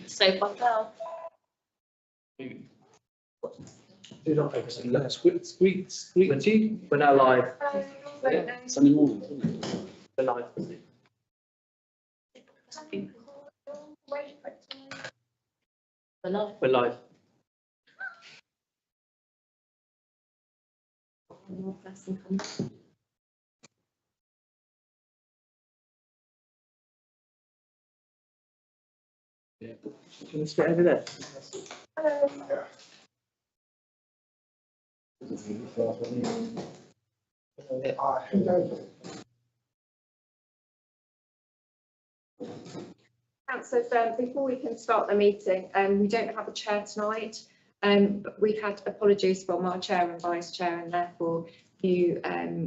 So far now. Do not oversleep. Squeaky. We're now live. Sunday morning, isn't it? We're live. Alive. We're live. More person coming. Let's get over there. Councillors, before we can start the meeting, we don't have a chair tonight, but we've had apologies from our chair and vice chair, and therefore you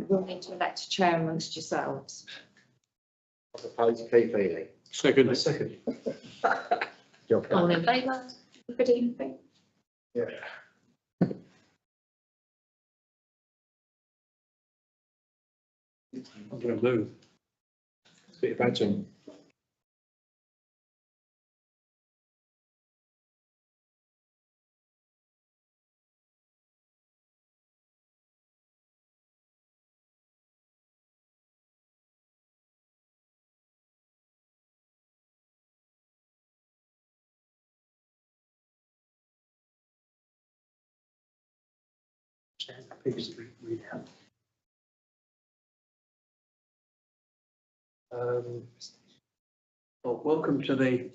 will need to elect a chair amongst yourselves. I propose Keith Healy. Second. Second. All in favour? Good evening. Yeah. I'm going to move. It's a bit of badging. Well, welcome to the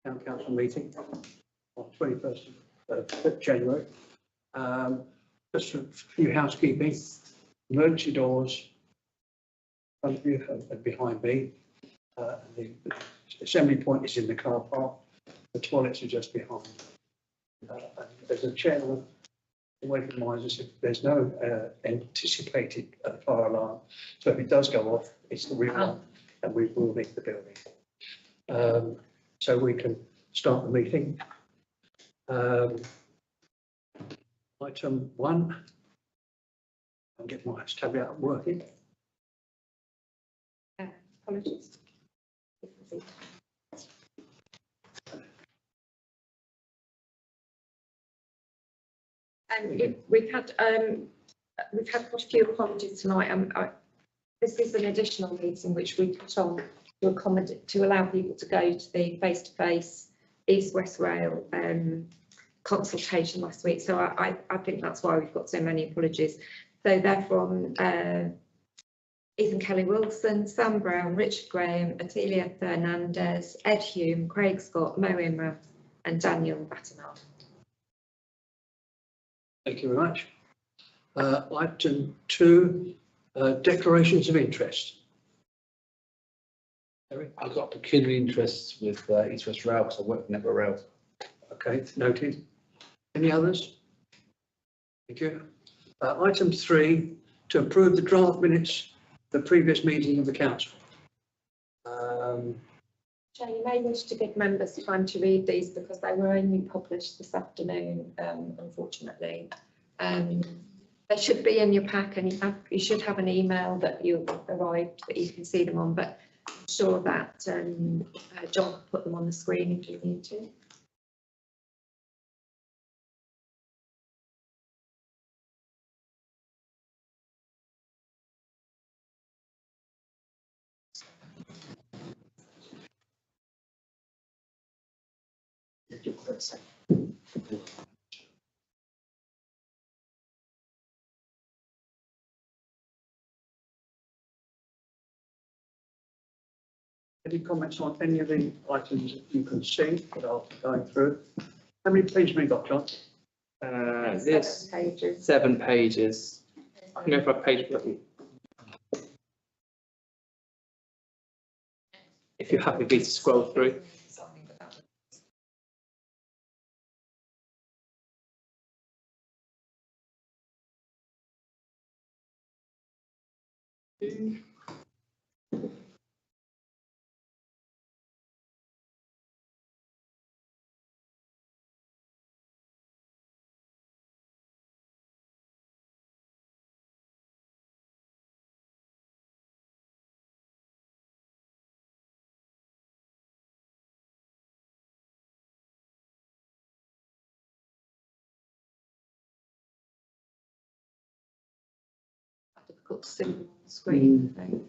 town council meeting on 21st of January. Just a few housekeeping, emergency doors, front of you and behind me. The assembly point is in the car park. The toilets are just behind. And there's a chairman who reminds us if there's no anticipated fire alarm. So if it does go off, it's the real one, and we will leave the building. So we can start the meeting. Item 1. I'll get my tab out working. Apologies. And we've had quite a few apologies tonight. This is an additional meeting which we put on to accommodate, to allow people to go to the face-to-face East-West Rail consultation last week. So I think that's why we've got so many apologies. So they're from Ethan Kelly-Wilson, Sam Brown, Richard Graham, Atilia Fernandez, Ed Hume, Craig Scott, Mo Imra and Daniel Battenard. Thank you very much. Item 2, declarations of interest. Eric? I've got pecuniary interests with East West Rail because I work for Network Rail. Okay, noted. Any others? Thank you. Item 3, to approve the draft minutes of the previous meeting of the council. Chair, you may wish to give members time to read these because they were only published this afternoon, unfortunately. They should be in your pack, and you should have an email that you arrived that you can see them on, but I'm sure that John will put them on the screen if you need to. Any comments on any of the items that you can see that I'll be going through? How many pages have we got, John? This 7 pages. 7 pages. I can go for a page flip. If you're happy to scroll through. difficult to see them on the screen, I think.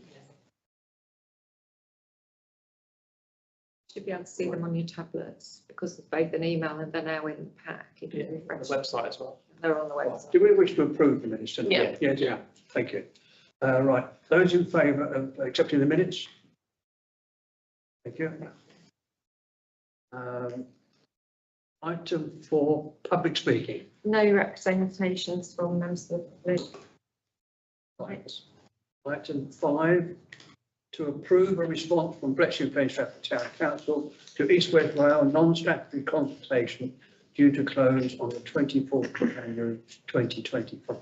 Should be able to see them on your tablets because there's both an email and they're now in the pack. If you On the refresh, website as well. they're on the website. Do we wish to approve the minutes? Yeah. Yes, yeah, thank you. Right, those in favour of accepting the minutes? Thank you. Item 4, public speaking. No representations from members of the public. Right. Item 5, to approve a response from Bletchley and Stratford Town Council to East West Rail non-statutory consultation due to close on the 24th of January 2025.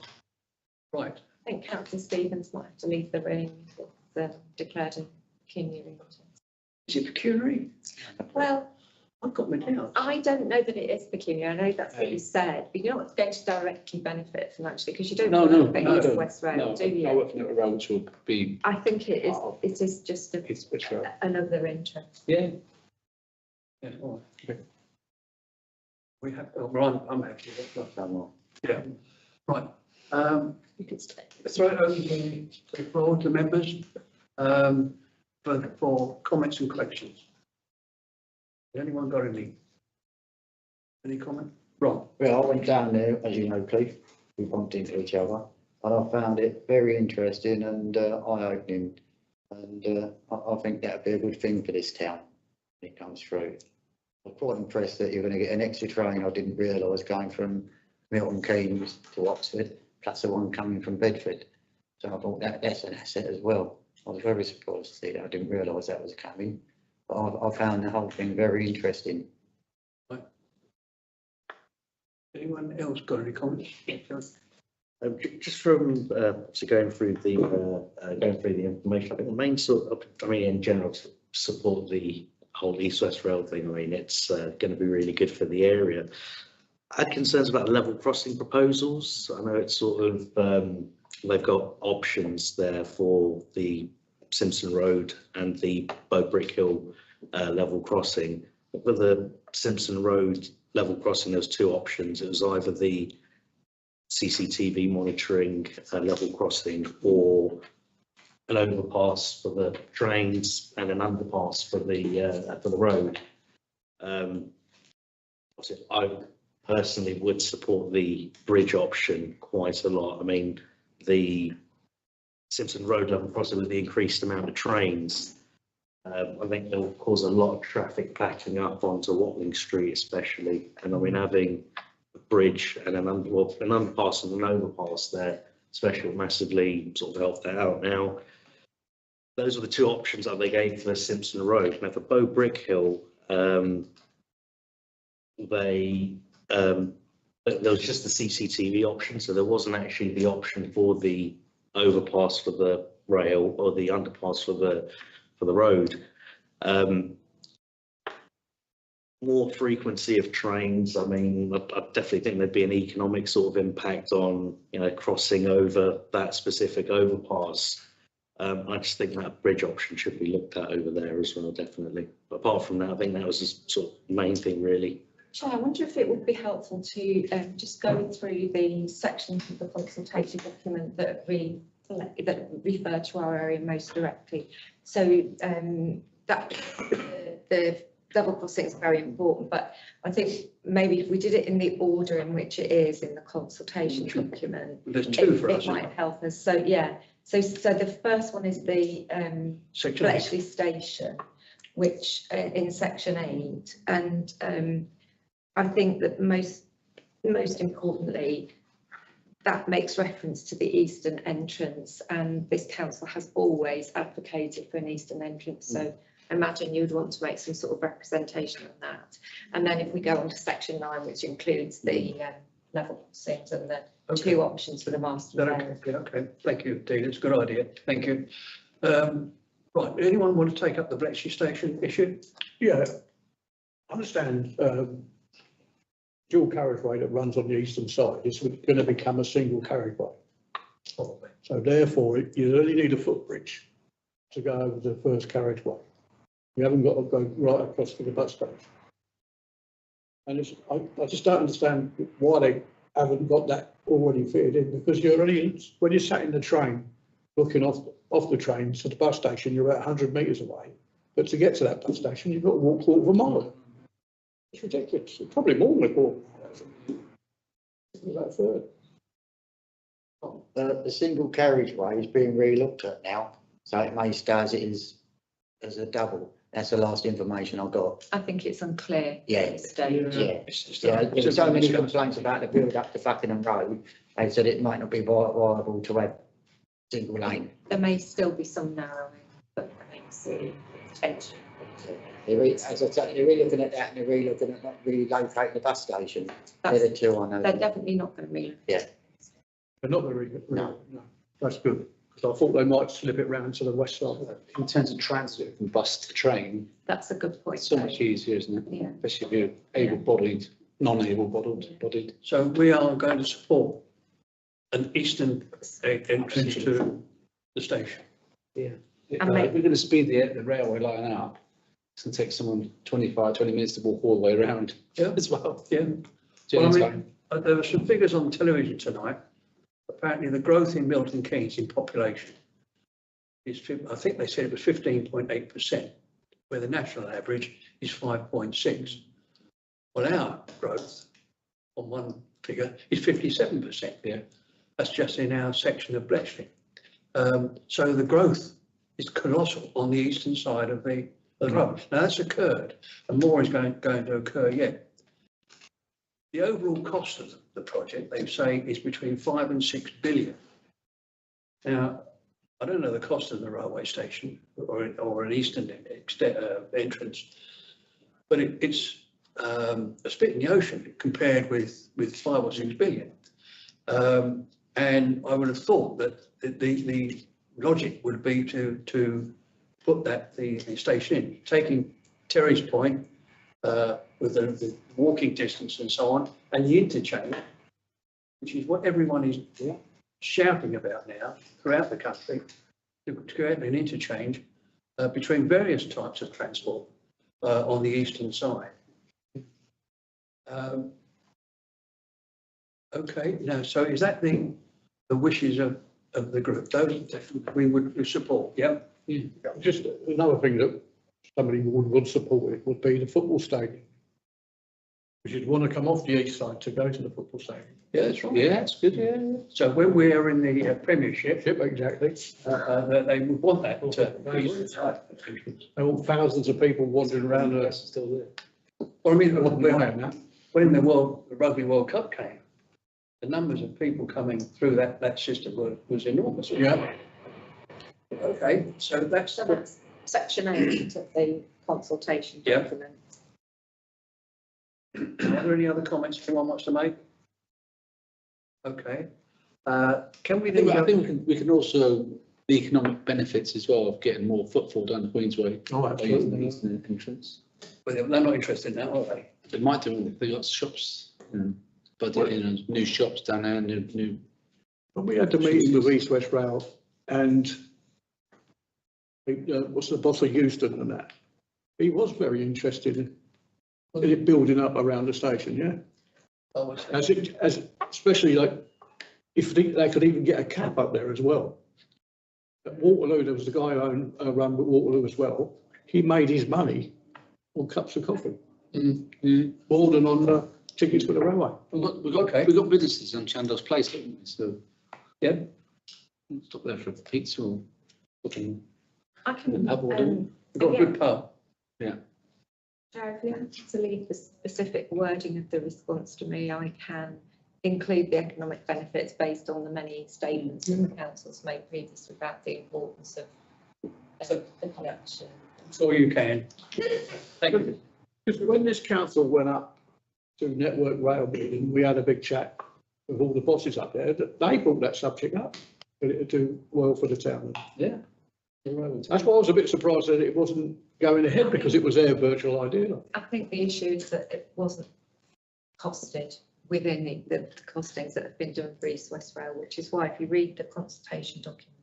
Right. I think Councillor Stevens might have to leave the room. It's declared a pecuniary. Is it pecuniary? Well, I've got my doubts. I don't know that it is pecuniary. I know that's what you said, but you're not going to directly benefit financially because you don't No, work for no, East no. West Rail, No, do you? I work in a road which will be, I think it is just it's which road? another interest. Yeah. Yeah, all right. Okay. We have, well, I'm happy with that. Yeah, right. You can stay. Throw it over to the floor to members for comments and questions. Has anyone got any comment? Ron? Well, I went down there, as you know, Cliff, we bumped into each other, and I found it very interesting and eye-opening. And I think that'd be a good thing for this town when it comes through. I'm quite impressed that you're going to get an extra train. I didn't realise going from Milton Keynes to Oxford, plus the one coming from Bedford. So I thought that's an asset as well. I was very surprised to see that. I didn't realise that was coming. But I found the whole thing very interesting. Anyone else got any comments? Just from so going through the information, I think the main sort of, I mean, in general, support the whole East West Rail thing. I mean, it's going to be really good for the area. I had concerns about level crossing proposals. I know it's sort of they've got options there for the Simpson Road and the Bow Brick Hill level crossing. But for the Simpson Road level crossing, there was two options. It was either the CCTV monitoring level crossing or an overpass for the trains and an underpass for the road. I personally would support the bridge option quite a lot. I mean, the Simpson Road level crossing with the increased amount of trains, I think they'll cause a lot of traffic backing up onto Watling Street especially. And I mean, having a bridge and an underpass and an overpass there, especially will massively sort of help that out. Now, those are the two options that they gave for Simpson Road. Now for Bow Brick Hill, there was just the CCTV option, so there wasn't actually the option for the overpass for the rail or the underpass for the road. More frequency of trains. I mean, I definitely think there'd be an economic sort of impact on, you know, crossing over that specific overpass. I just think that bridge option should be looked at over there as well, definitely. But apart from that, I think that was the sort of main thing, really. Chair, I wonder if it would be helpful to just go through the sections of the consultation document that refer to our area most directly. So that the level crossing is very important, but I think maybe if we did it in the order in which it is in the consultation document, There's two for us. it might help us. So yeah, so the first one is the Section 8. Bletchley station, which in section 8, and I think that most importantly, that makes reference to the eastern entrance, and this council has always advocated for an eastern entrance. So I imagine you'd want to make some sort of representation on that. And then if we go on to section 9, which includes the level crossings and the two options for the master plan. Okay, thank you, Dean. It's a good idea. Thank you. Right, anyone want to take up the Bletchley station issue? Yeah, I understand dual carriageway that runs on the eastern side is going to become a single carriageway. Probably. So therefore, you only need a footbridge to go over the first carriageway. You haven't got to go right across to the bus station. And I just don't understand why they haven't got that already fitted in, because you're already, when you're sat in the train looking off the train to the bus station, you're about 100 metres away. But to get to that bus station, you've got to walk 1/4 mile. It's ridiculous. It's probably more than 1/4 mile. About a third. The single carriageway is being re-looked at now, so it may stay as it is as a double. That's the last information I got. I think it's unclear Yeah. at this stage. Yeah, It's just yeah, there were so many discussion. complaints about the build up to Buckingham Road. They said it might not be viable to have single lane. There may still be some narrowing, but I mean, see potential. As I said, they're really looking at that and they're really looking at not relocating the bus station. They're That's, the two I know. they're definitely not going to be. They're not very good. No. That's good, because I thought they might slip it round to the west side. In terms of transit from bus to train, That's a good point. it's so much easier, isn't it? Yeah. Especially if you're able-bodied, non-able-bodied. So we are going to support an eastern entrance to the station. And make- If we're going to speed the railway line up, it's going to take someone 20 minutes to walk all the way around Yeah. as well. Yeah. Well, I Journey mean, time. there were some figures on television tonight. Apparently the growth in Milton Keynes in population is, I think they said it was 15.8%, where the national average is 5.6. Well, our growth on one figure is 57%. Yeah. That's just in our section of Bletchley. So the growth is colossal on the eastern side of the road. Now that's occurred and more is going to occur yet. The overall cost of the project, they say, is between 5 and 6 billion. Now, I don't know the cost of the railway station or an eastern entrance, but it's a spit in the ocean compared with 5 or 6 billion. And I would have thought that the logic would be to put the station in, taking Terry's point, with the walking distance and so on, and the interchange, which is what everyone is shouting about now throughout the country, to create an interchange between various types of transport on the eastern side. Okay, now, so is that the wishes of the group? Those we would support, yeah? Just another thing that somebody would support it would be the football stadium. Because you'd want to come off the east side to go to the football stadium. Yeah, that's right. Yeah, it's good, yeah. So when we're in the Premiership, Yep, exactly. they would want that to be. There were thousands of people wandering around It's still there. Well, I mean, the. when the Rugby World Cup came, the numbers of people coming through that system was enormous. Yeah. Okay, so that's, So that's section 8 of the consultation Yeah. document. are there any other comments anyone wants to make? Okay, can we then I go? think we can also, the economic benefits as well of getting more footfall down the Queensway. Oh, by using the absolutely. eastern entrance. Well, they're not interested now, are they? They might do if they've got shops, but new shops down there, new. When we had the meeting with East West Rail and what's the boss of Euston and that, he was very interested in it building up around the station, yeah? Oh, I see. As especially like, if they could even get a cap up there as well. At Waterloo, there was a guy who run with Waterloo as well. He made his money on cups of coffee, more than on tickets for the railway. We've Okay. got businesses on Chandos Place, haven't we? So. Yeah. Stop there for a pizza or something. I can, Pub will do. We've got a good pub. Joe, if you have to leave the specific wording of the response to me, I can include the economic benefits based on the many statements that the council's made previously about the importance of the connection. So you can. Thank you. Because when this council went up to Network Rail meeting, we had a big chat with all the bosses up there. They brought that subject up, that it would do well for the town. Yeah. That's why I was a bit surprised that it wasn't going ahead, because it was their virtual idea. I think the issue is that it wasn't costed within the costings that have been done for East West Rail, which is why if you read the consultation document,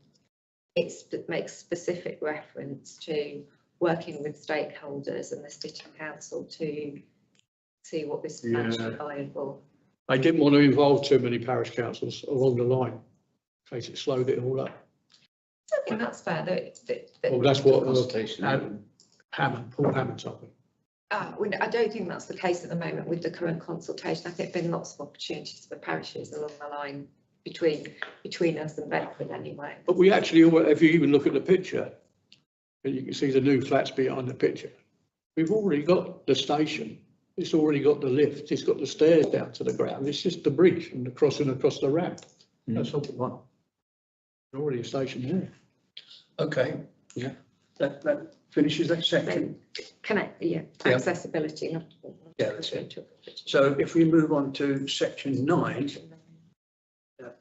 it makes specific reference to working with stakeholders and the city council to see what this is actually viable. They didn't want to involve too many parish councils along the line, in case it slowed it all up. I think that's fair, Well, that's what Consultation. Paul Hammond told me. I don't think that's the case at the moment with the current consultation. I think there have been lots of opportunities for parishes along the line between us and Bedford anyway. But we actually, if you even look at the picture, and you can see the new flats behind the picture, we've already got the station. It's already got the lift. It's got the stairs down to the ground. It's just the bridge and the crossing across the ramp. That's all we want. There's already a station there. Okay. Yeah. That finishes that section. Connect, Yeah. accessibility. Yeah, that's it. So if we move on to section 9,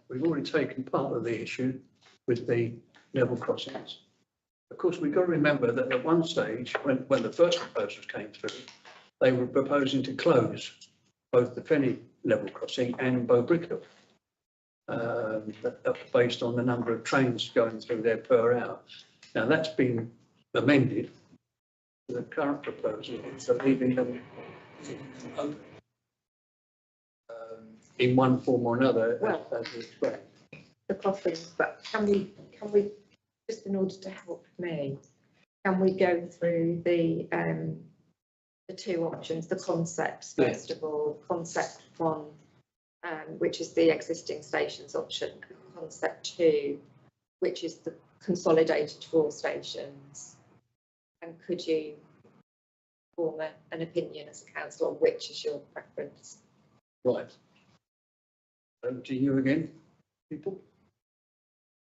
we've already taken part of the issue with the level crossings. Of course, we've got to remember that at one stage, when the first proposals came through, they were proposing to close both the Fenny level crossing and Bow Brickhill, based on the number of trains going through there per hour. Now, that's been amended to the current proposal, so leaving them open in one form or another. Well, as explained. the crossings, but can we, just in order to help me, can we go through the two options, the concepts, first of all, concept 1, which is the existing stations option, and concept 2, which is the consolidated 4 stations. And could you form an opinion as a council on which is your preference? Right. Over to you again, people.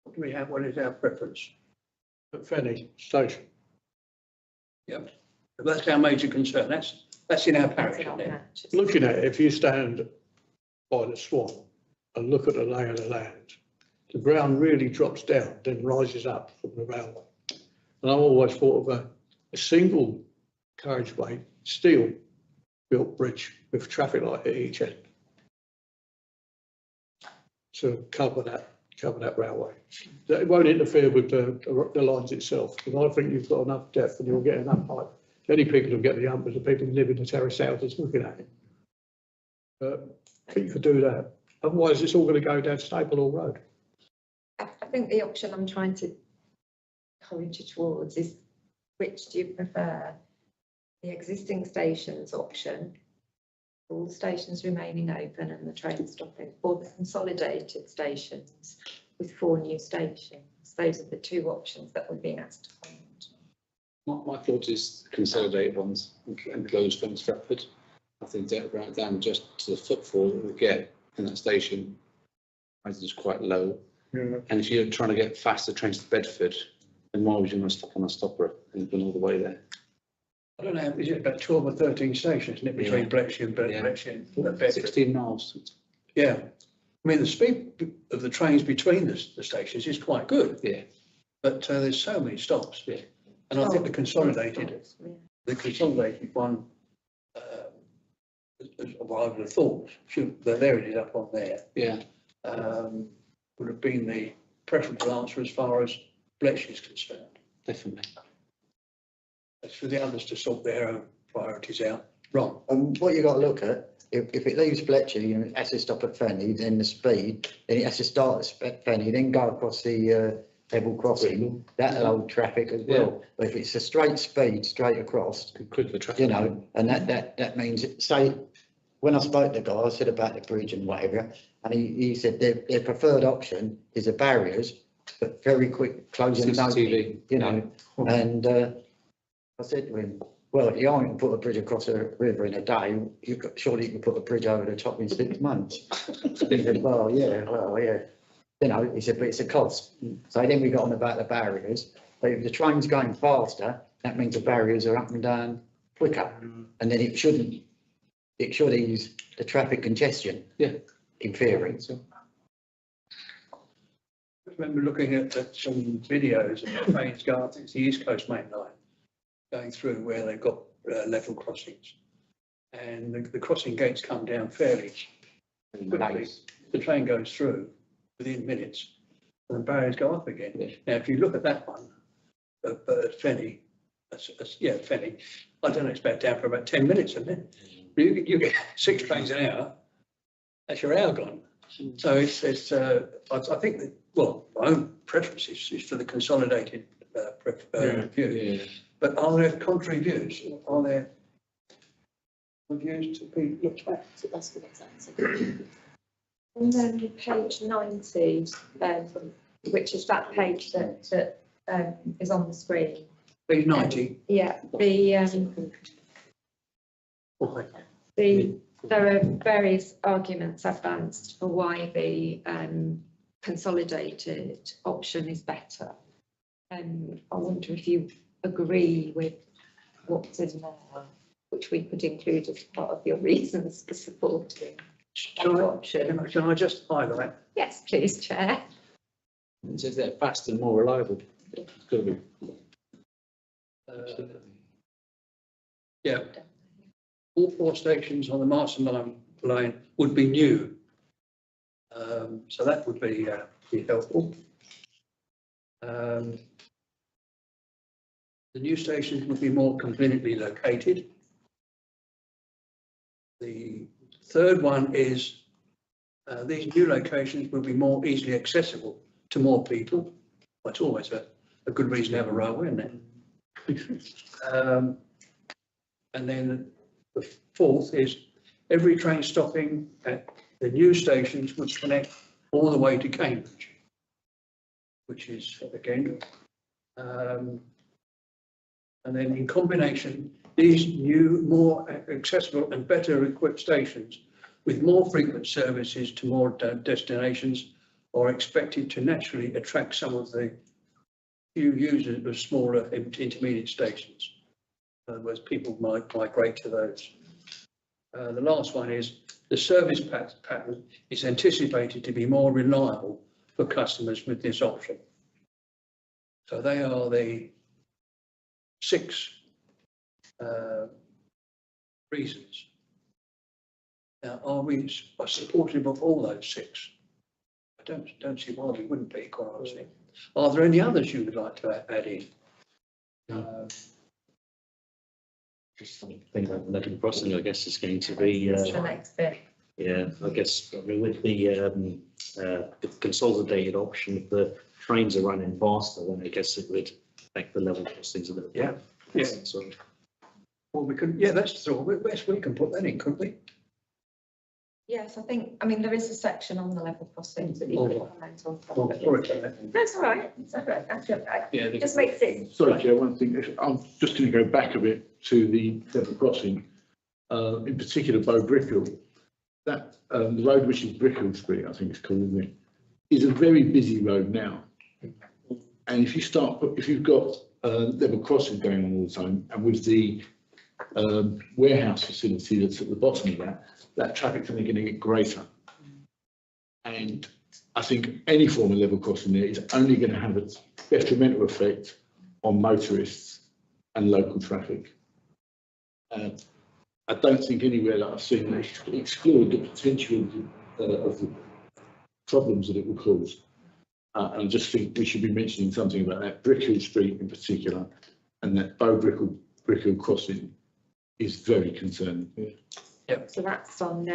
What do we have? What is our preference? At Fenny Station. Yep. That's our major concern. That's in our parish, isn't it? Looking at it, if you stand by the swan and look at the lay of the land, the ground really drops down, then rises up from the railway. And I always thought of a single carriageway, steel built bridge with traffic light at each end to cover that railway. It won't interfere with the lines itself, because I think you've got enough depth and you'll get enough height. The only people who get the hump are the people who live in the terrace houses looking at it. I think you could do that. Otherwise, it's all going to go down Staple Hall Road. I think the option I'm trying to encourage you towards is, which do you prefer? The existing stations option, all the stations remaining open and the train stopping, or the consolidated stations with 4 new stations? Those are the 2 options that we're being asked to find. My thought is consolidated ones and close from Stratford. I think that right down just to the footfall that we get in that station, I think is quite low. Yeah. And if you're trying to get faster trains to Bedford, then why would you want to stop on a stopper and go all the way there? I don't know, is it about 12 or 13 stations, isn't it, between Yeah. Bletchley and Bletchley and Bedford? 16 miles. Yeah. I mean, the speed of the trains between the stations is quite good. Yeah. But there's so many stops. Yeah. And I think the consolidated one, well, I would have thought, there it is up on there, Yeah. would have been the preferable answer as far as Bletchley is concerned. Definitely. It's for the others to sort their own priorities out. Ron? And what you got to look at, if it leaves Bletchley and it has to stop at Fenny, then the speed, then it has to start at Fenny, then go across the level crossing, that'll hold traffic as well. But if it's a straight speed, straight across, Quick the traffic. you know, and that means, say, when I spoke to the guy, I said about the bridge and whatever, and he said their preferred option is the barriers, but very quick closing and opening, you know, and I said to him, well, if you aren't going to put a bridge across a river in a day, surely you can put a bridge over the top in 6 months. He said, well, yeah. You know, he said, but it's a cost. So then we got on about the barriers. But if the train's going faster, that means the barriers are up and down quicker. And then it should ease the traffic congestion. Yeah. In theory. I remember looking at some videos of the trains going up the East Coast Main Line, going through where they've got level crossings. And the crossing gates come down fairly quickly. The train goes through within minutes and the barriers go up again. Yeah. Now, if you look at that one, Fenny, Fenny, I don't know, it's about down for about 10 minutes, isn't it? You get 6 trains an hour, that's your hour gone. So I think that well, my own preference is for the consolidated view. Yeah. But are there contrary views? Are there views to be looked at? So that's good example. And then page 90, which is that page that is on the screen. Page 90. Yeah, there are various arguments advanced for why the consolidated option is better. I wonder if you agree with what's in there, which we could include as part of your reasons for supporting that option. Can I just highlight? Yes, please, Chair. It says they're faster and more reliable. It's got to be. Yeah, all 4 stations on the Marston line would be new. So that would be helpful. The new stations would be more conveniently located. The third one is these new locations will be more easily accessible to more people. That's always a good reason to have a railway, isn't it? And then the fourth is every train stopping at the new stations would connect all the way to Cambridge, which is again, and then in combination, these new, more accessible and better equipped stations with more frequent services to more destinations are expected to naturally attract some of the few users of smaller intermediate stations. In other words, people might migrate to those. The last one is the service pattern is anticipated to be more reliable for customers with this option. So they are the 6 reasons. Now, are we supportive of all those 6? I don't see why we wouldn't be, quite honestly. Are there any others you would like to add in? Just think about the level crossing, I guess, is going to be, That's the next bit. yeah, I guess, I mean, with the consolidated option, if the trains are running faster, then I guess it would affect the level crossings a little bit. Yeah, yeah. So, Well, we could, yeah, that's true. We can put that in, couldn't we? Yes, I mean, there is a section on the level crossings that you Oh, can comment on. Oh, sorry, Claire. That's all right. It's all right. Yeah, It just makes it. Sorry, Chair, one thing, I'm just going to go back a bit to the level crossing, in particular Bow Brickhill. That, the road which is Brickhill Street, I think it's called, isn't it, is a very busy road now. And if you've got level crossing going on all the time, and with the warehouse facility that's at the bottom of that traffic's only going to get greater. And I think any form of level crossing there is only going to have a detrimental effect on motorists and local traffic. I don't think anywhere that I've seen they exclude the potential of the problems that it will cause. And I just think we should be mentioning something about that Brickhill Street in particular, and that Bow Brickhill crossing is very concerning. So that's on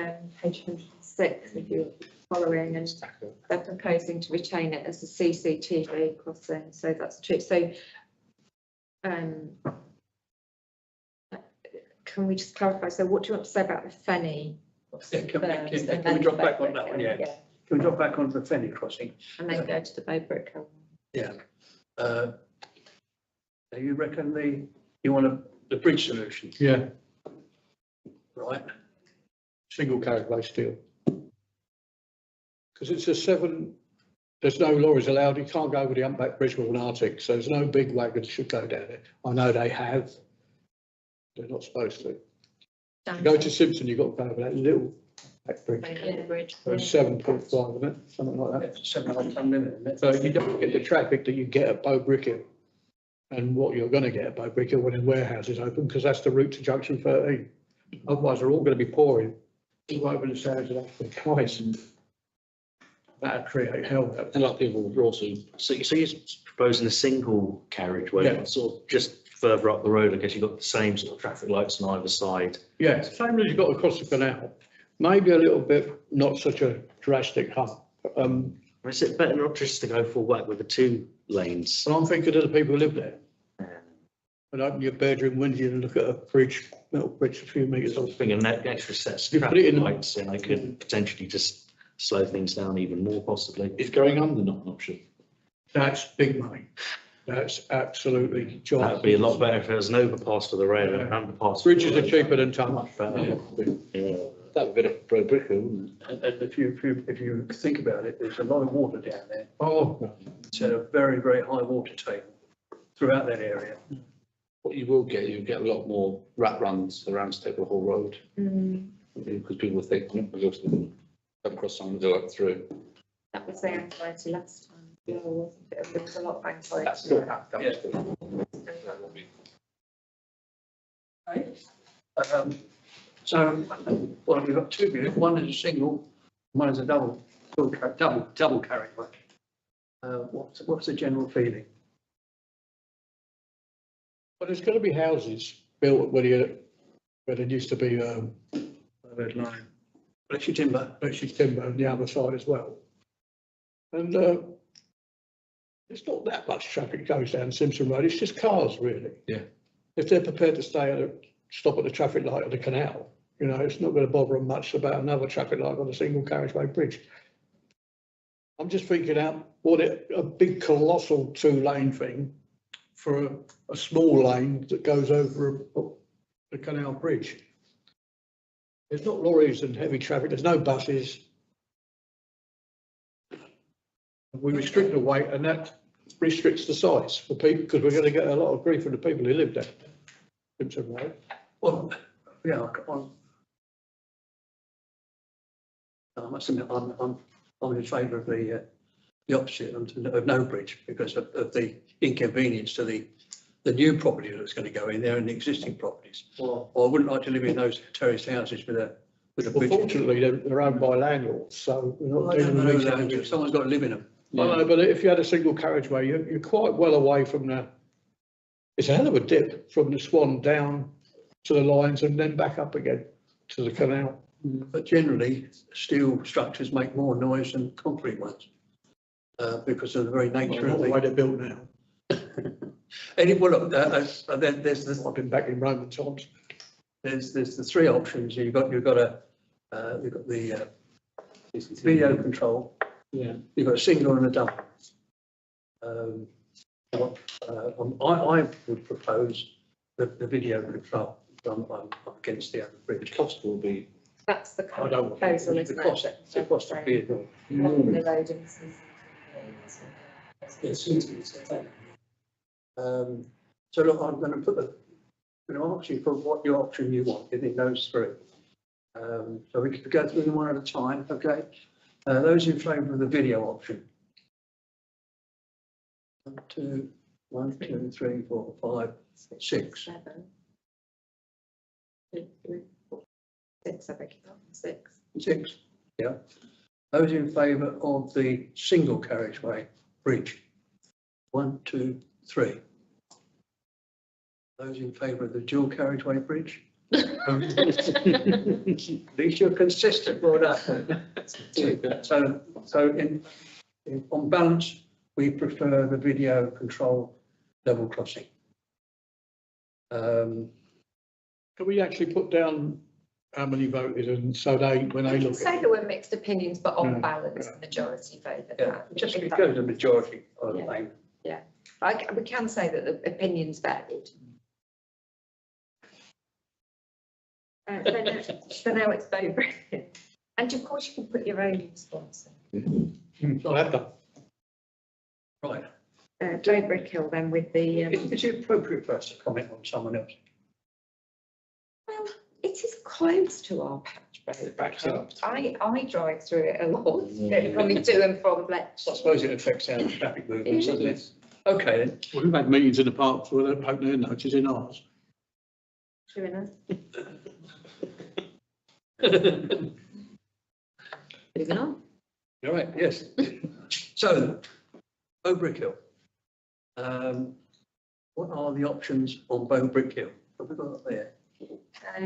page 106, if you're following, and they're proposing to retain it as a CCTV crossing, so that's true. So can we just clarify, so what do you want to say about the Fenny? Yeah, can we drop back on that one? Yeah. Can we drop back onto the Fenny crossing? And then go to the Bow Brickhill. Yeah. You reckon you want the bridge solution, Yeah, right? single carriageway steel. Because it's a 7, there's no lorries allowed, you can't go over the Humpback Bridge with an Arctic, so there's no big wagons should go down there. I know they have, they're not supposed to. To go to Simpson, you've got to go over that little back bridge. It's 7.5, isn't it? Something like that. It's 7.5 ton limit, isn't it? So you don't get the traffic that you get at Bow Brickhill and what you're going to get at Bow Brickhill when the warehouse is open, because that's the route to junction 13. Otherwise, they're all going to be pouring all over the sands of Ashford twice, and that'll create hell. And like people will also, so you're proposing a single carriageway, Yeah. sort of just further up the road, I guess you've got the same sort of traffic lights on either side. Yeah, same as you've got across the canal. Maybe a little bit, not such a drastic hump. Or is it better not just to go full whack with the 2 lanes? So I'm thinking of the people who live there. And open your bedroom window and look at a bridge, little bridge a few metres I off. was thinking that extra sets You of put it in traffic the- lights, and I could potentially just slow things down even more possibly. Is going under not an option? That's big money. That's absolutely That'd giant. be a lot better if there was an overpass for the rail and an underpass. for the Bridges are road. cheaper than tunnels. Better. Yeah. That'd be a bit of road brick, wouldn't it? And if you think about it, there's a lot of water down there. Oh, It's at a very, very high water table throughout that area. What you will get, you'll get a lot more rat runs around Staplehall Road, because people think, we'll go to come across someone to go up through. That was the anxiety last time. Yeah, wasn't it? There was a lot of anxiety. That's still, that was Yeah. still. That will be. So, well, we've got 2 views. One is a single, one is a double carriageway. What's the general feeling? but there's going to be houses built where there used to be, Red line. Bletchley timber. Bletchley timber on the other side as well. And, there's not that much traffic goes down Simpson Road. It's just cars really. Yeah. If they're prepared to stop at the traffic light of the canal, you know, it's not going to bother them much about another traffic light on a single carriageway bridge. I'm just thinking out a big colossal 2-lane thing for a small lane that goes over the canal bridge. There's not lorries and heavy traffic, there's no buses. We restrict the weight and that restricts the size for people, because we're going to get a lot of grief from the people who live there. Simpson Road. Well, yeah, I must admit, I'm in favour of the opposite of no bridge because of the inconvenience to the new property that's going to go in there and the existing properties. Well, Or I wouldn't like to live in those terraced houses with a bridge. fortunately, they're owned by landlords, so we're Well, not I don't dealing know with each that, other. someone's got to live in them. I know, but if you had a single carriageway, you're quite well away from it's a hell of a dip from the Swan down to the lines and then back up again to the canal. But generally, steel structures make more noise than concrete ones because of the very nature Not of the way the. they're built now. Well, look, there's I've been back in Roman times. there's the 3 options. You've got the video control. Yeah. You've got a single and a double. I would propose the video control. I'm against the other The bridge. cost will be, That's the I don't want proposal, The isn't cost, it? the cost of vehicle. On the road and So look, I'm going to ask you for what your option you want within those 3. So we could go through them one at a time, okay? Those in favour of the video option. 1, 2, 3, 4, 5, 6. 7. 2, 3, 4, 6, I beg your pardon, 6. 6, yeah. Those in favour of the single carriageway bridge. 1, 2, 3. Those in favour of the dual carriageway bridge. At least you're consistent, well done. So on balance, we prefer the video control level crossing. Can we actually put down how many voted and so when I they can look say at there were mixed opinions, but on Yeah, balance, yeah. the majority favoured Yeah, that. just If go to the majority of the Yeah. name. we can say that the opinions varied. So now it's Bow. And of course you can put your own response in. I have done. Right. Bow Brick Hill then with the, Is it appropriate for us to comment on someone else? well, it is close to our patch road. I drive through it a lot, coming to and from I Bletchley. suppose it affects our traffic movements, doesn't it? Okay then. Well, we've had meetings in the parks where they're poking their noses in ours. True enough. Moving on. All right, yes. So, Bow Brick Hill. What are the options on Bow Brick Hill? What have we got up there? I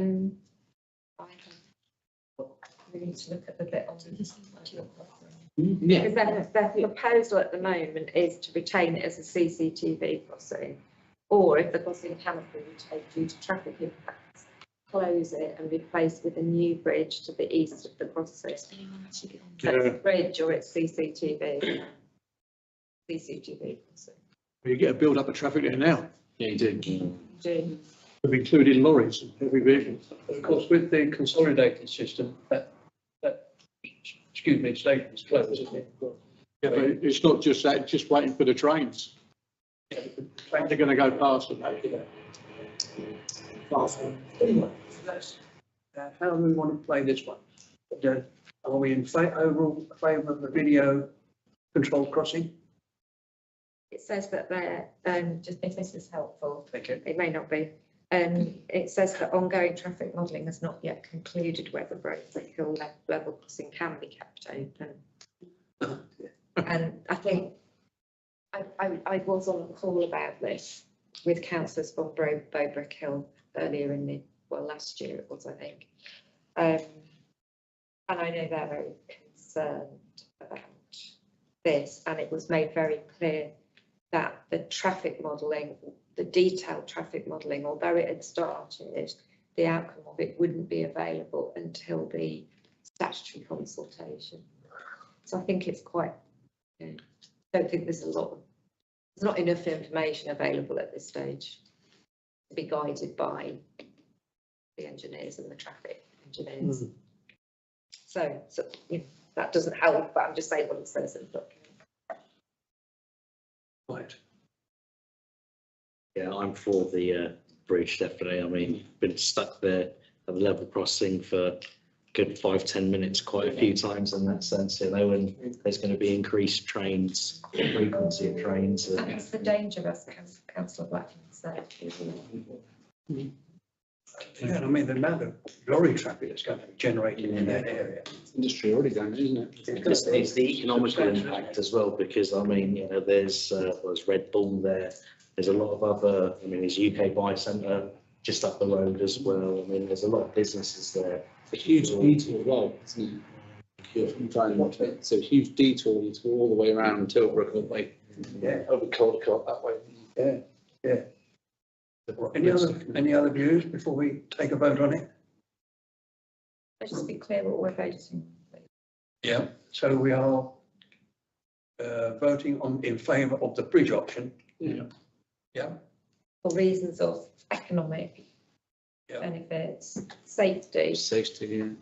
we need to look at the bit on the. Yeah. Because their proposal at the moment is to retain it as a CCTV crossing. Or if the crossing cannot be retained due to traffic impacts, close it and replace with a new bridge to the east of the crossing. So it's bridge or it's CCTV. CCTV crossing. You get a build up of traffic there now, Yeah, you do. including lorries and heavy vehicles. Of course, with the consolidated system, that, excuse me, station's closed, isn't it? Yeah, but it's not just that, it's just waiting for the trains. They're going to go past them. Anyway, that's, how do we want to play this one? Are we in overall favour of the video control crossing? It says that they're, just if this is helpful, Okay. it may not be. It says that ongoing traffic modelling has not yet concluded whether Bletchley Hill level crossing can be kept open. And I think I was on a call about this with councillors from Bowbrick Hill earlier in the, well, last year it was, I think. And I know they're very concerned about this, and it was made very clear that the traffic modelling, the detailed traffic modelling, although it had started, the outcome of it wouldn't be available until the statutory consultation. So I think it's quite, I don't think there's not enough information available at this stage to be guided by the engineers and the traffic engineers. So that doesn't help, but I'm just saying what it says in the document. Right. Yeah, I'm for the bridge, definitely. I mean, been stuck there at the level crossing for a good 5-10 minutes quite a few times in that sense, you know, and there's going to be increased trains, frequency of trains. That's the danger, as Councillor Blackman said. Yeah, I mean, the amount of lorry traffic that's going to be generated in that area. Industry already done, isn't it? It's the economical impact as well, because I mean, you know, there's Red Bull there. There's a lot of other, I mean, there's UK Buy Centre just up the road as well. I mean, there's a lot of businesses there. It's a huge detour as well, isn't it? I'm trying to watch it. It's a huge detour all the way around Tilbrook all the way Yeah, over Caldecott that way. yeah. Any other views before we take a vote on it? Let's just be clear what we're voting. Yeah. So we are voting in favour of the bridge option. Yeah. Yeah. For reasons of economic Yeah. benefits, safety Safety, yeah.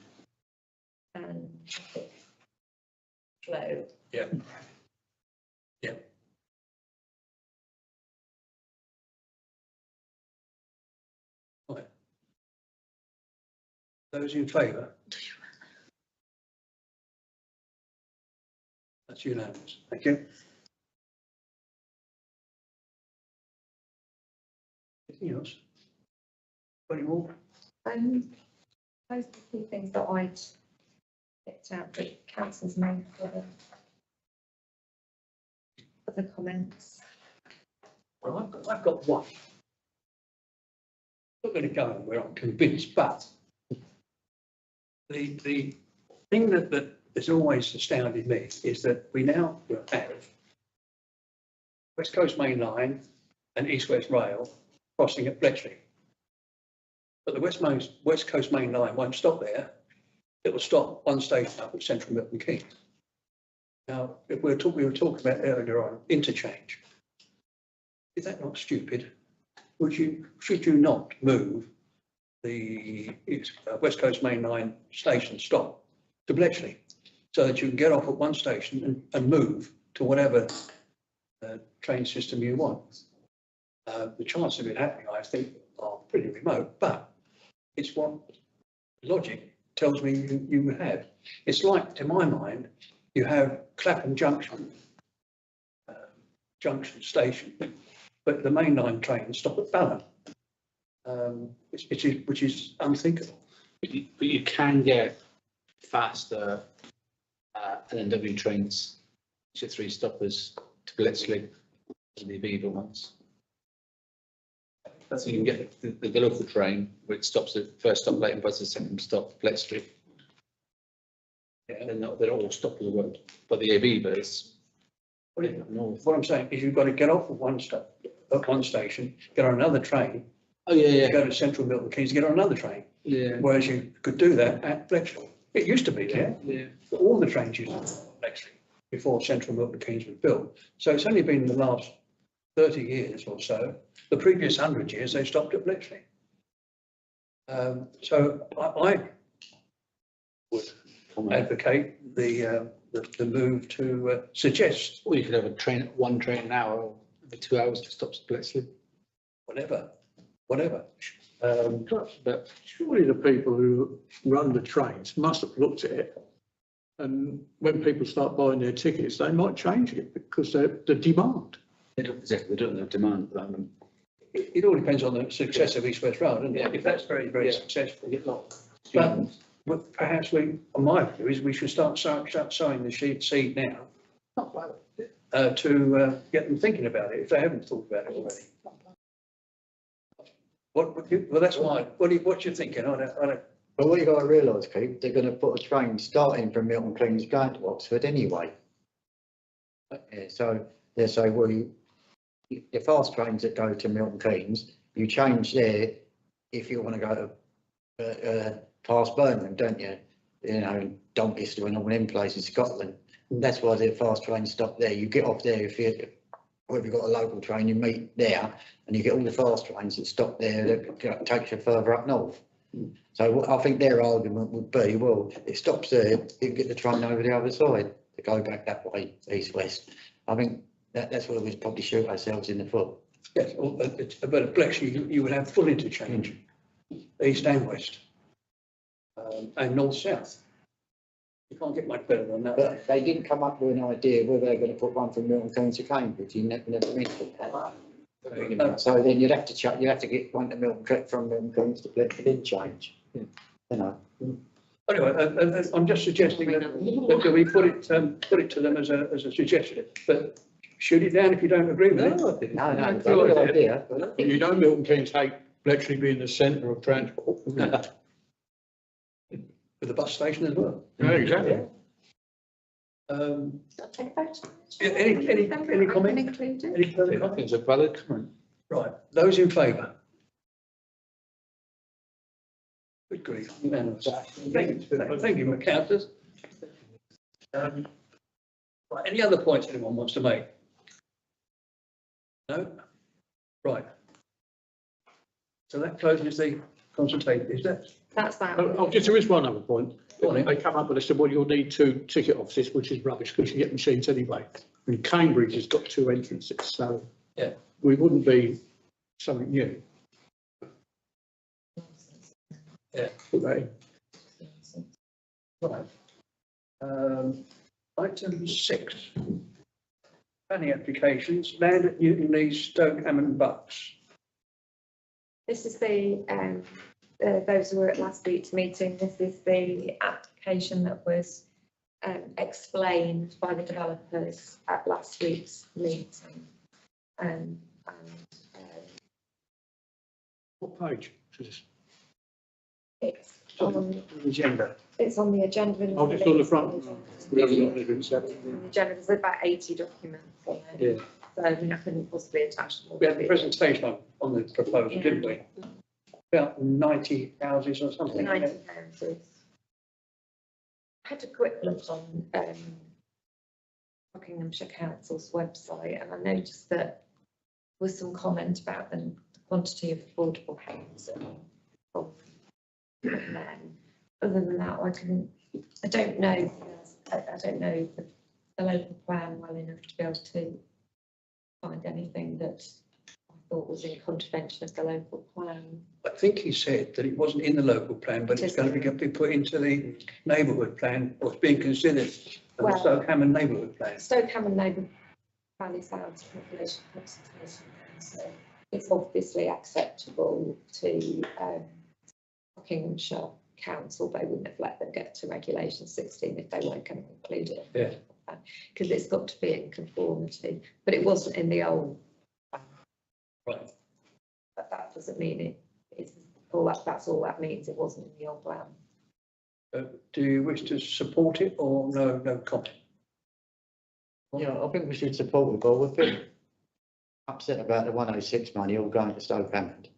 and traffic flow. Yeah. Yeah. Right. Those in favour? That's unanimous. Thank you. Anything else? Any more? Those are the key things that I'd picked out that councillors made for the comments. Well, I've got one. Not going to go anywhere, I'm convinced, but the thing that has always astounded me is that we now have West Coast Main Line and East West Rail crossing at Bletchley. But the West Coast Main Line won't stop there. It will stop one station up at Central Milton Keynes. Now, if we were talking about earlier on interchange. Is that not stupid? Should you not move the West Coast Main Line station stop to Bletchley so that you can get off at one station and move to whatever train system you want? The chances of it happening, I think, are pretty remote, but it's what logic tells me you would have. It's like, to my mind, you have Clapham Junction station, but the mainline trains stop at Balham, which is unthinkable. But you can get faster LNW trains, which are 3 stoppers to Bletchley, than the Aviva ones. So you can get the local train, which stops at first stop Leighton Buzzard, second stop Bletchley. Yeah. they're all stop the road, but the Avivas. What I'm saying is you've got to get off at one station, get on another train, Oh, yeah, go to Central Milton Keynes, get on another train. Yeah. Whereas you could do that at Bletchley. It used to be there. Yeah. All the trains used to be at Bletchley before Central Milton Keynes was built. So it's only been the last 30 years or so. The previous 100 years, they stopped at Bletchley. So I would advocate the move to suggest Or you could have one train an hour, every 2 hours to stop at Bletchley. whatever. But surely the people who run the trains must have looked at it. And when people start buying their tickets, they might change it because the demand. They don't have demand at the moment. It all depends on the success of East West Rail, doesn't it? If that's very, very Yeah. successful. But But perhaps my view is we should start sowing the seed now. To get them thinking about it, if they haven't thought about it already. Well, that's mine. What you thinking? I don't. But what you got to realise, Keith, they're going to put a train starting from Milton Keynes going to Oxford anyway. Yeah, so they say, well, the fast trains that go to Milton Keynes, you change there if you want to go to past Birmingham, don't you? You know, Doncaster and all them places, Scotland. That's why the fast trains stop there. You get off there if you've got a local train, you meet there, and you get all the fast trains that stop there that takes you further up north. So I think their argument would be, well, it stops there, you can get the train over the other side to go back that way, east-west. I think that's where we'd probably shoot ourselves in the foot. Yes, but at Bletchley, you would have full interchange, east and west, and north-south. You can't get much better than that. But they didn't come up with an idea whether they're going to put one from Milton Keynes to Cambridge. You never mentioned that. So then you'd have to get one to from Milton Keynes to Bletchley, then change. Yeah. You know. Anyway, I'm just suggesting that we put it to them as a suggestion, but shoot it down if you don't agree with it. No, it's a good good idea. But You know, Milton Keynes hate Bletchley being the centre of transport. With the bus station as well. Yeah, exactly. Take a vote. Yeah, any comment? Included. Any further I think comment? it's a valid comment. Right, those in favour? Good grief. Unanimous. Thank you, councillors. Right, any other points anyone wants to make? No? Right. So that closes the consultation, is that? That's that. There is one other point. Go on then. They come up and they said, well, you'll need 2 ticket offices, which is rubbish because you get machines anyway. And Cambridge has got 2 entrances, so Yeah. we wouldn't be something new. Yeah. Put that in. Right. Item 6. Planning applications, land at Newton Lees, Stoke Hammond Bucks. This is those who were at last week's meeting, this is the application that was explained by the developers at last week's meeting. What page is this? It's on, Agenda. it's on the agenda. in Oh, just on the front. We haven't got anything set. The agenda, there's about 80 documents on it. Yeah. So I mean, I couldn't possibly attach them all. We had a presentation on the proposal, didn't we? About 90 houses or something. 90 houses. I had a quick look on Buckinghamshire Council's website and I noticed that there was some comment about the quantity of affordable housing from them. Other than that, I don't know the local plan well enough to be able to find anything that I thought was in contravention of the local plan. I think he said that it wasn't in the local plan, but it's going to be put into the neighbourhood plan, or it's being considered the Well- Stoke Hammond neighbourhood plan. Stoke Hammond Neighbourhood Valley Sounds Population Consultation Council. It's obviously acceptable to Buckinghamshire Council. They wouldn't have let them get to Regulation 16 if they weren't going to include it. Yeah. Because it's got to be in conformity, but it wasn't in the old. Right. But that doesn't mean that's all that means. It wasn't in the old plan. Do you wish to support it or no comment? Yeah, I think we should support it, but we're a bit upset about the 106 money all going to Stoke Hammond.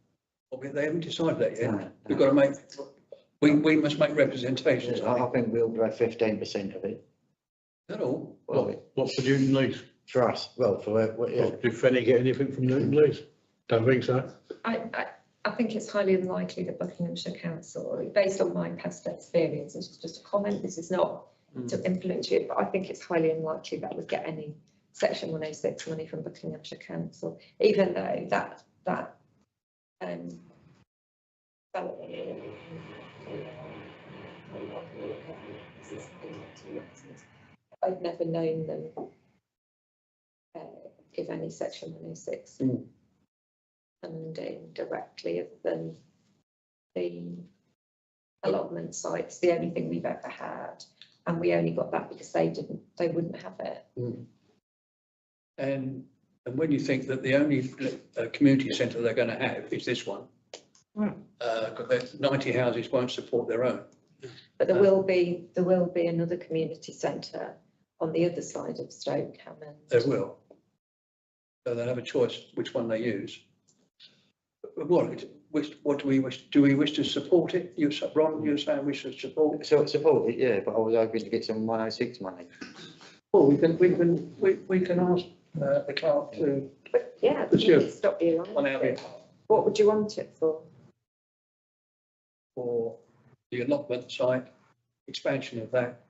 Well, they haven't decided that yet. No, We've no. got to make, we must make representations. I think we'll grab 15% of it. Not all. Well, What's the Newton lease? for us, well, yeah. Did Fenny get anything from Newton lease? Don't think so. I think it's highly unlikely that Buckinghamshire Council, based on my past experience, this is just a comment, this is not to influence you, but I think it's highly unlikely that would get any section 106 money from Buckinghamshire Council, even though that I've never known them give any section 106 funding directly, other than the allotment sites, the only thing we've ever had, and we only got that because they wouldn't have it. And when you think that the only community centre they're going to have is this one, because 90 houses won't support their own. But there will be another community centre on the other side of Stoke Hammond. They will. So they'll have a choice which one they use. What do we wish? Do we wish to support it? Ron, you're saying we should support? So support it, yeah, but I was hoping to get some 106 money. Well, we can ask the clerk to. But yeah, Let's do it stop you on our behalf What would you want it for? for the allotment site, expansion of that,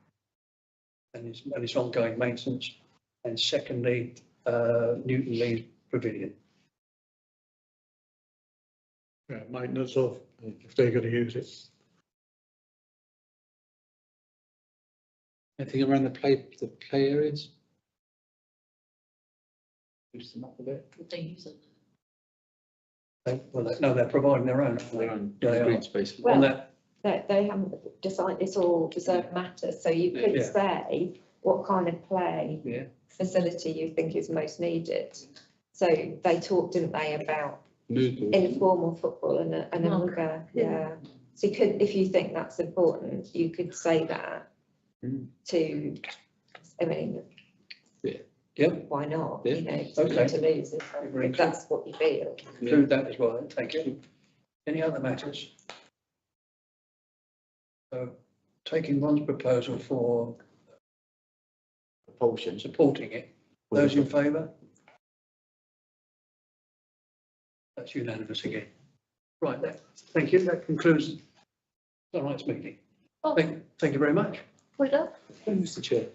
and its ongoing maintenance, and secondly, Newton Lee's pavilion. Yeah, maintenance of, if they're going to use it. Anything around the play areas? Use them up a bit. Would they use it? No, they're providing their own. aren't they? Their own Yeah, they green are. space. Well, On that, They haven't decided, it's all reserved matters, so you could Yeah. say what kind of play yeah, facility you think is most needed. So they talked, didn't they, about Moodle. informal football and a mugger, yeah. So you could, if you think that's important, you could say that to, I mean, yeah, why not, Yeah. you know, Okay. to lose if that's what you feel. include that as well, then, thank you. Any other matters? So, taking Ron's proposal for Propulsion. supporting it, those in favour? That's unanimous again. Right, thank you, that concludes tonight's meeting. Oh. Thank you very much. Point up. Mr. Chair.